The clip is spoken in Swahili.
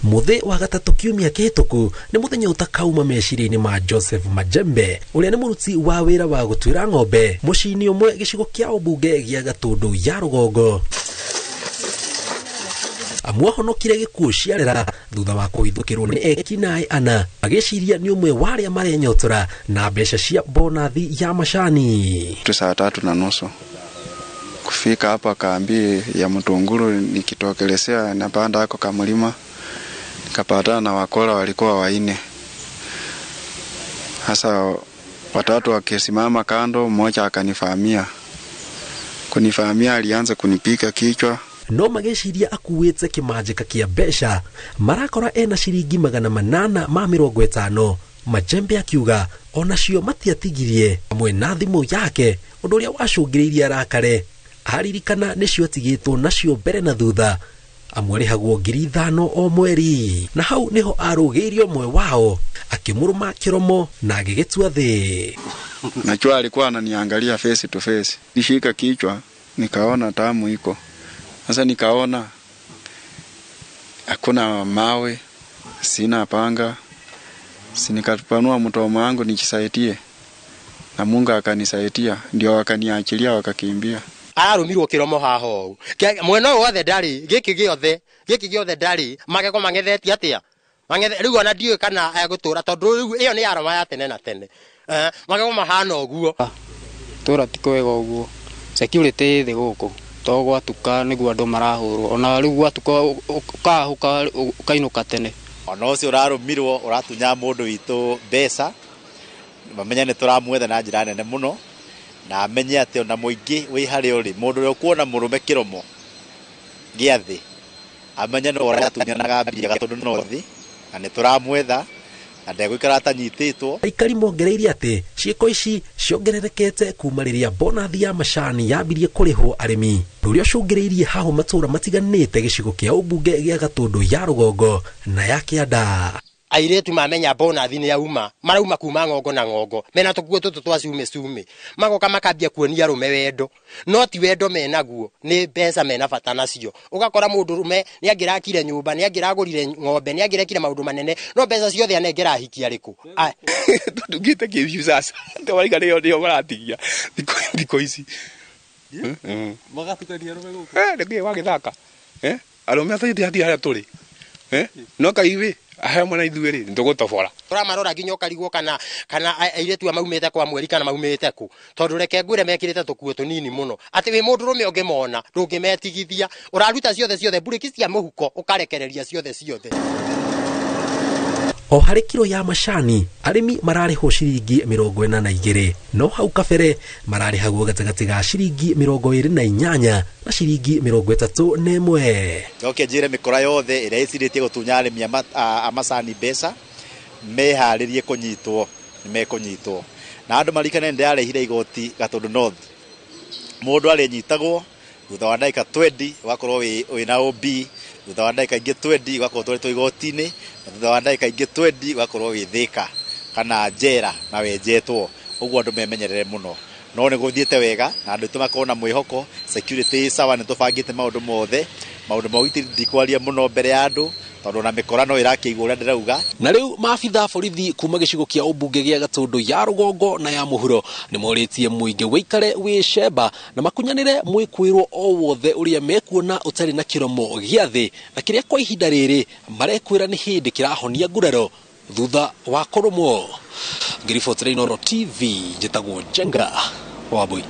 Muthe wa gatatu kiumia kihituku ni muthenya utakauma meciria-ini ma Joseph Majembe uria ni muruti wa wira wa gutwira ng'ombe muciini umwe gicigo kia ubunge gia Gatundu ya Rugongo. Amwahonokire gikuo ciarera thutha wa kuhithukirwo ni ekinae ana agiciria ni umwe wa aria marenyotora na mbeca cia bonathi ya macani. Saa 3:30 kufika hapa kambi ya Mtunguru, nikitokelezea na panda hako kamlima nikapatana na wakora walikuwa waine. Hasa watatu wakisimama kando, mmoja akanifahamia. Kunifahamia alianza kunipika kichwa. No mageciria akuwete kimajika kia besha marakora ena ciringi 850. Majembe akiuga onacio matiatigirie amwe na thimu yake undu uria wacungiriria arakare. Aririkana nicio atigitwo nacio mbere na thutha amwerehagwo 5,000 o mweri, na hau niho arugiirio mwe wao akimuruma kiromo na agigitua thi. Najua alikuwa ananiangalia face to face. Nishika kichwa nikaona tamu iko. Sasa nikaona hakuna mawe, sina panga. Sinikapanua mtomo wangu nijisaidie. Na Mungu akanisaidia, ndio wakaniachilia wakakimbia. Ararumirwo kiromo haho mweno wothe ndari giki giothe ndari mageko mangethetie atia riu ona ndiwe kana agutura tondu riu iyo ni arama ya tene na tene mageko mahana uguo tura tikwega uguo security thi guku to gwatuka niguo andu marahurwo ona riu gwatuka ukahuka ukainuka tene ona ucio urarumirwo uratunya mundu witu mbeca bamenya ni turamwetha na njira nene muno na amenye ati ona muingi wi hari uri mundu uri kuona murume kiromo giathi amenya no uratunyanaga mbia Gatundu North na ni turamwetha na ndegwikara atanyititwo. Aikari mongereirie ati ciiko ici ciongererekete kuma riria bonathi ya macani yambirie kurihwo arimi uria cungiriirie haho matura matiganite gicigo kia ubunge gia Gatundu ya Rugongo na ya Kianda. Airetu mamenya bonathi ni yauma marauma kuma ngongo na ngongo mena tukuo tutu twacume magoka makambia kuonia rume wendo no ti wendo menaguo ni mbeca mena bata nacio. Ugakora mundu rume ni angirakire nyumba ni angiragurire ng'ombe ni angirekire maundu manene no mbeca ciothe anengera hiki ariku tundugite kibiu sasa ndawariga ndio maratigia thiko ici magatukania rume guku ndio wagithaka arume athithi haria turi no kaiwe aha mwana ithueri ndugutobora turamarora nginya ukarigwo kana airetu amaumite kwa mweri kana maumite ku tondu reke ngwire mekirite tukuo tunini muno ati wi mundu rume ungimona ndungimetigithia uraruta ciothe buriki cia muhuko ukarekereria ciothe. O hari kilo ya macani arimi mararihwo ciringi 42 no hau kabere mararihagwo gatagati ga ciringi 28 na ciringi 31. Oke njire mikora yothe ire iciritie gutunya arimi a macani mbeca meharirie kunyitwo nimekunyitwo na andu marikane ndarehire igoti Gatundu North mundu arinyitagwo thutha wa ndaika 20 wakorwo wi na OB thutha wa ndaika ingi 20 wakorwo twaritwo igoti-ini thutha wa ndaika ingi 20 wakorwo wi thika kana njera na wenjetwo uguo andu memenyerere muno no ni guthiete wega na andu tumakona mwihoko security sawa ni tubangite maundu mothe maundu mawiti ndikwaria muno mbere ya andu tondu na mikorano irakiigwo uria ndirauga. Na riu maabitha borithi kuma gicigo kia ubunge gia Gatundu ya Rugongo na ya muhuro ni moritie muingi wikare wi cemba na makunyanire mwikwirwo o wothe uria mekuona utari na kiromo giathi na kiria kwa ihinda riri marekwira ni hindi kirahonia nguraro thutha wa kurumwo. Ngiriboti Inooro TV njitagwo Jenga Wambui.